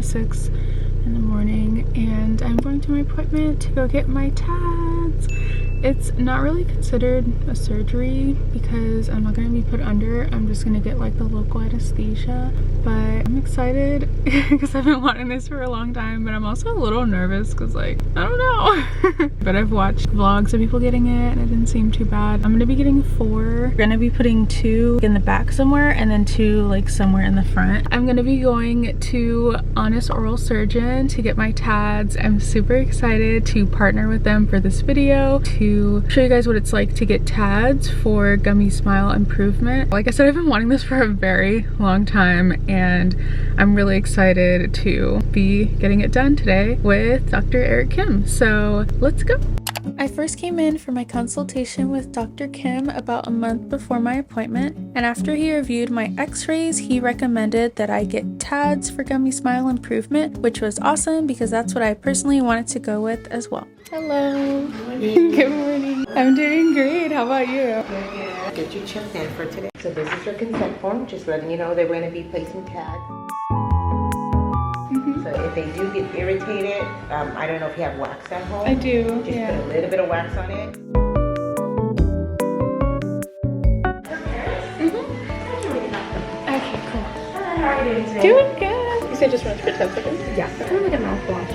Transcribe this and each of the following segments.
6 in the morning, and I'm going to my appointment to go get my tags. It's not really considered a surgery because I'm not going to be put under. I'm just going to get like the local anesthesia, but I'm excited because I've been wanting this for a long time, but I'm also a little nervous because like, I don't know. But I've watched vlogs of people getting it and it didn't seem too bad. I'm going to be getting 4. We're going to be putting 2 in the back somewhere and then 2 like somewhere in the front. I'm going to be going to Honest Oral Surgeon to get my tags. I'm super excited to partner with them for this video to show you guys what it's like to get tags for Gummy Smile Improvement. Like I said, I've been wanting this for a very long time and I'm really excited to be getting it done today with Dr. Eric Kim. So let's go. I first came in for my consultation with Dr. Kim about a month before my appointment, and after he reviewed my x-rays, he recommended that I get tags for Gummy Smile Improvement, which was awesome because that's what I personally wanted to go with as well. Hello. Good morning. I'm doing great. How about you? Good. Get you checked in for today. So this is your consent form, just letting you know they're going to be placing tags. So if they do get irritated, I don't know if you have wax at home. I do, Just put a little bit of wax on it. Okay, cool. Hi, how are you doing today? Doing good. You said just runs for 10 seconds? Yeah, so kind of like a mouthwash.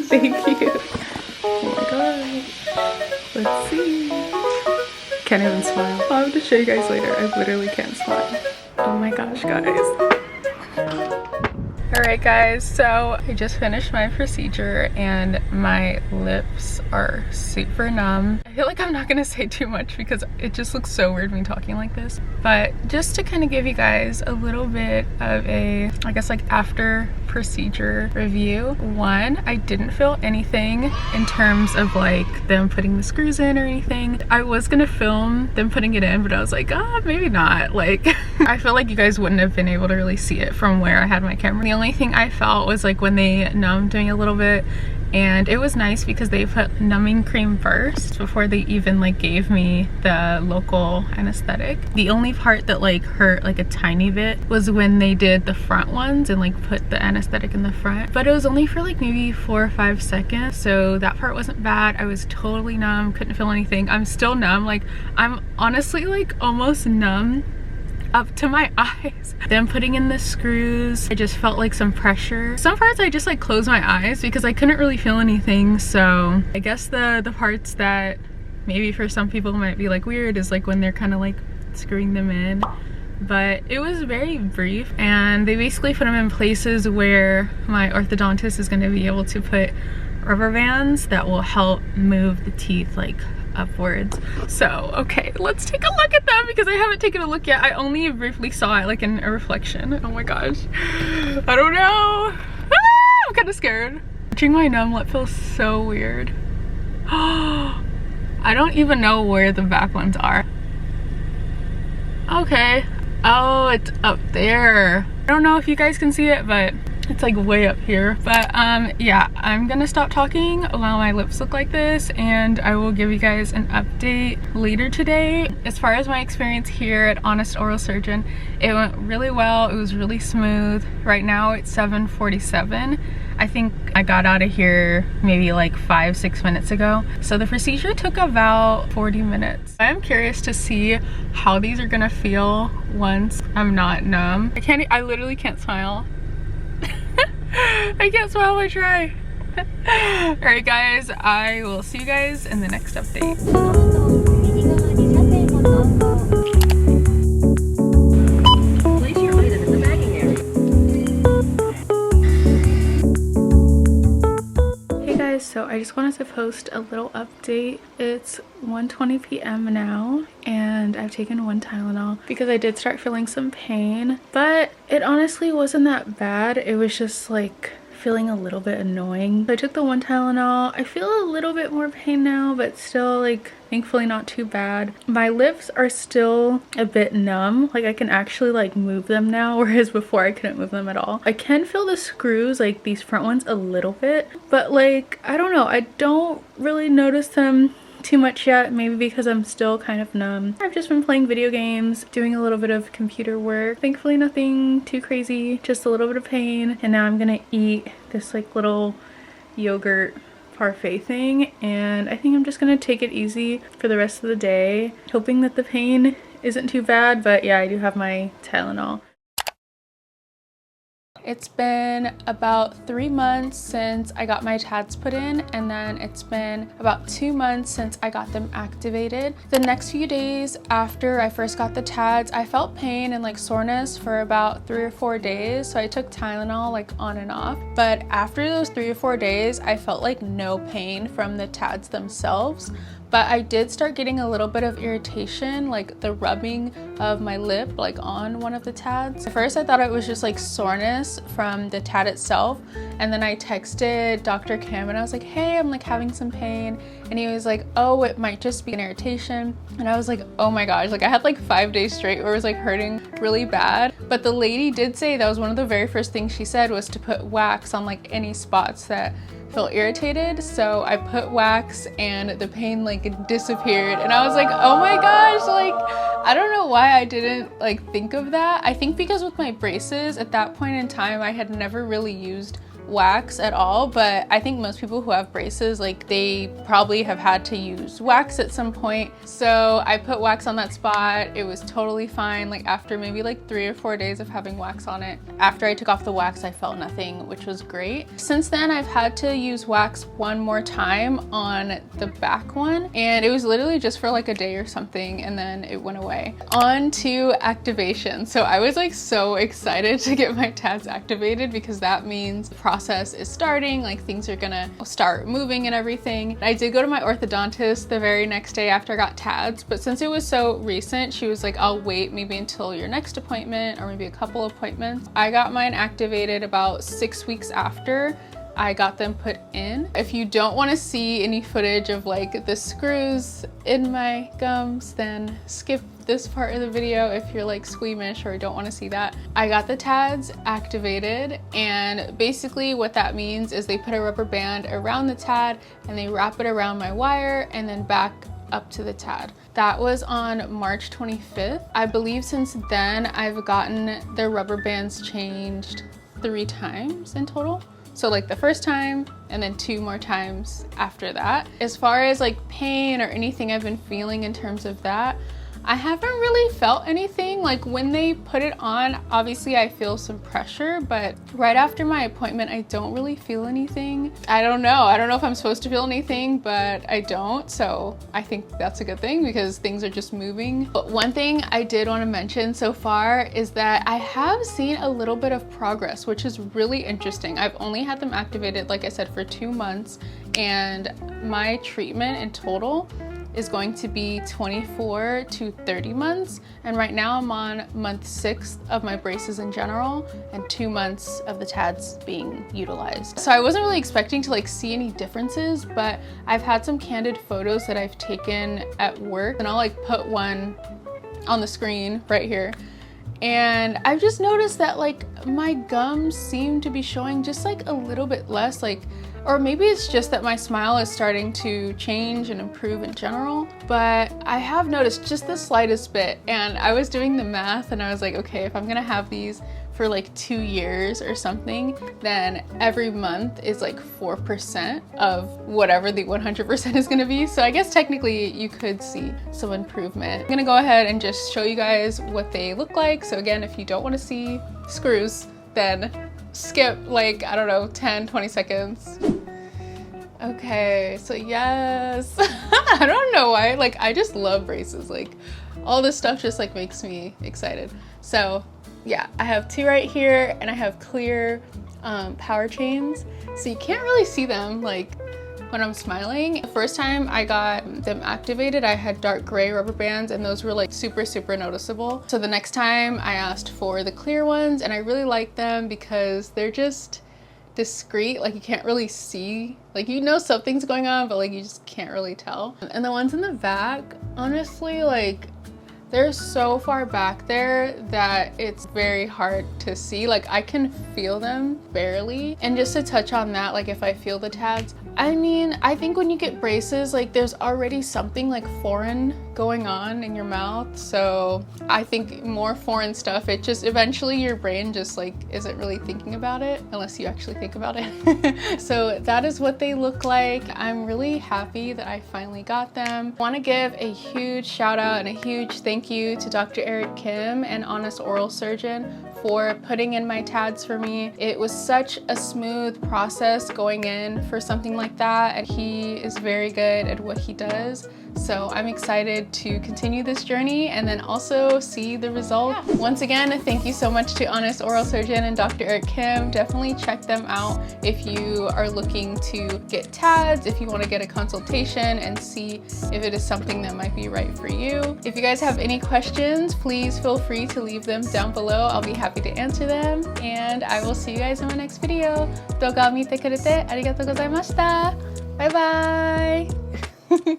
Thank you. Oh my god. Let's see. Can't even smile. I'll have to show you guys later. I literally can't smile. Oh my gosh, guys. Alright guys, so I just finished my procedure and my lips are super numb. I feel like I'm not gonna say too much because it just looks so weird me talking like this. But just to kind of give you guys a little bit of a, I guess like after procedure review. 1, I didn't feel anything in terms of like them putting the screws in or anything. I was gonna film them putting it in, but I was like, maybe not. Like, I feel like you guys wouldn't have been able to really see it from where I had my camera. The only thing I felt was like when they numbed me a little bit, and it was nice because they put numbing cream first before they even like gave me the local anesthetic. The only part that like hurt like a tiny bit was when they did the front ones and like put the anesthetic in the front, but it was only for like maybe 4 or 5 seconds, so that part wasn't bad. I was totally numb, couldn't feel anything. I'm still numb. Like, I'm honestly like almost numb up to my eyes. Then putting in the screws, I just felt like some pressure. Some parts I just like closed my eyes because I couldn't really feel anything. So I guess the parts that maybe for some people might be like weird is like when they're kind of like screwing them in. But it was very brief, and they basically put them in places where my orthodontist is going to be able to put rubber bands that will help move the teeth like upwards. So okay, let's take a look at them because I haven't taken a look yet. I only briefly saw it like in a reflection. Oh my gosh, I don't know. I'm kind of scared. Watching my numb lip feels so weird. I don't even know where the back ones are. Okay, oh, it's up there. I don't know if you guys can see it, but it's like way up here. But yeah, I'm gonna stop talking while my lips look like this, and I will give you guys an update later today. As far as my experience here at Honest Oral Surgeon, it went really well. It was really smooth. Right now it's 7:47. I think I got out of here maybe like 5-6 minutes ago. So the procedure took about 40 minutes. I am curious to see how these are gonna feel once I'm not numb. I literally can't smile. I can't smile, I try. Alright guys, I will see you guys in the next update. Place your item in the bagging area. Hey guys, so I just wanted to post a little update. It's 1:20 p.m. now, and I've taken 1 Tylenol because I did start feeling some pain, but it honestly wasn't that bad. It was just like feeling a little bit annoying. So I took the one Tylenol. I feel a little bit more pain now, but still like thankfully not too bad. My lips are still a bit numb. Like I can actually like move them now, whereas before I couldn't move them at all. I can feel the screws, like these front ones, a little bit, but like I don't know, I don't really notice them too much yet, maybe because I'm still kind of numb. I've just been playing video games, doing a little bit of computer work. Thankfully nothing too crazy, just a little bit of pain. And now I'm gonna eat this like little yogurt parfait thing, and I think I'm just gonna take it easy for the rest of the day, hoping that the pain isn't too bad. But yeah, I do have my Tylenol. It's been about 3 months since I got my TADs put in, and then it's been about 2 months since I got them activated. The next few days after I first got the TADs, I felt pain and like soreness for about 3 or 4 days, so I took Tylenol like on and off. But after those 3 or 4 days, I felt like no pain from the TADs themselves. But I did start getting a little bit of irritation, like the rubbing of my lip like on one of the TADs. At first I thought it was just like soreness from the TAD itself, and then I texted Dr. Kim and I was like, hey, I'm like having some pain, and he was like, oh, it might just be an irritation. And I was like, oh my gosh, like I had like 5 days straight where it was like hurting really bad. But the lady did say that was one of the very first things she said was to put wax on like any spots that feel irritated. So I put wax and the pain like disappeared, and I was like, oh my gosh, like I don't know why I didn't like think of that. I think because with my braces at that point in time I had never really used wax at all, but I think most people who have braces, like they probably have had to use wax at some point. So I put wax on that spot. It was totally fine. Like after maybe like 3 or 4 days of having wax on it, after I took off the wax I felt nothing, which was great. Since then I've had to use wax one more time on the back one, and it was literally just for like a day or something, and then it went away. On to activation. So I was like so excited to get my TADs activated because that means the process is starting, like things are gonna start moving and everything. I did go to my orthodontist the very next day after I got TADs, but since it was so recent, she was like, I'll wait maybe until your next appointment or maybe a couple appointments. I got mine activated about 6 weeks after I got them put in. If you don't want to see any footage of like the screws in my gums, then skip this part of the video if you're like squeamish or don't want to see that. I got the TADs activated, and basically what that means is they put a rubber band around the TAD and they wrap it around my wire and then back up to the TAD. That was on March 25th. I believe since then I've gotten the rubber bands changed 3 times in total. So like the first time and then 2 more times after that. As far as like pain or anything I've been feeling in terms of that, I haven't really felt anything. Like when they put it on, obviously I feel some pressure, but right after my appointment, I don't really feel anything. I don't know if I'm supposed to feel anything, but I don't. So I think that's a good thing because things are just moving. But one thing I did want to mention so far is that I have seen a little bit of progress, which is really interesting. I've only had them activated, like I said, for 2 months, and my treatment in total is going to be 24 to 30 months. And right now I'm on month 6 of my braces in general and 2 months of the TADs being utilized. So I wasn't really expecting to like see any differences, but I've had some candid photos that I've taken at work, and I'll like put one on the screen right here. And I've just noticed that like my gums seem to be showing just like a little bit less, like, or maybe it's just that my smile is starting to change and improve in general, but I have noticed just the slightest bit. And I was doing the math and I was like, okay, if I'm gonna have these for like 2 years or something, then every month is like 4% of whatever the 100% is gonna be. So I guess technically you could see some improvement. I'm gonna go ahead and just show you guys what they look like. So again, if you don't wanna see screws, then skip like, I don't know, 10, 20 seconds. Okay, so yes, I don't know why, like I just love braces. Like all this stuff just like makes me excited. So yeah, I have 2 right here, and I have clear Powerchains, so you can't really see them like when I'm smiling. The first time I got them activated, I had dark gray rubber bands, and those were like super noticeable. So the next time I asked for the clear ones, and I really like them because they're just discreet, like you can't really see, like you know something's going on, but like you just can't really tell. And the ones in the back, honestly, like they're so far back there that it's very hard to see. Like I can feel them barely. And just to touch on that, like if I feel the tads, I mean, I think when you get braces, like there's already something like foreign going on in your mouth. So I think more foreign stuff, it just eventually your brain just like isn't really thinking about it unless you actually think about it. So that is what they look like. I'm really happy that I finally got them. I want to give a huge shout out and a huge thank you to Dr. Eric Kim, an Honest Oral Surgeon, for putting in my tads for me. It was such a smooth process going in for something like that, and he is very good at what he does. So I'm excited to continue this journey and then also see the result. Yeah. Once again, thank you so much to Honest Oral Surgeon and Dr. Eric Kim. Definitely check them out if you are looking to get tads, if you want to get a consultation and see if it is something that might be right for you. If you guys have any questions, please feel free to leave them down below. I'll be happy to answer them, and I will see you guys in my next video. Doga mite kurete arigatou gozaimashita. Bye bye.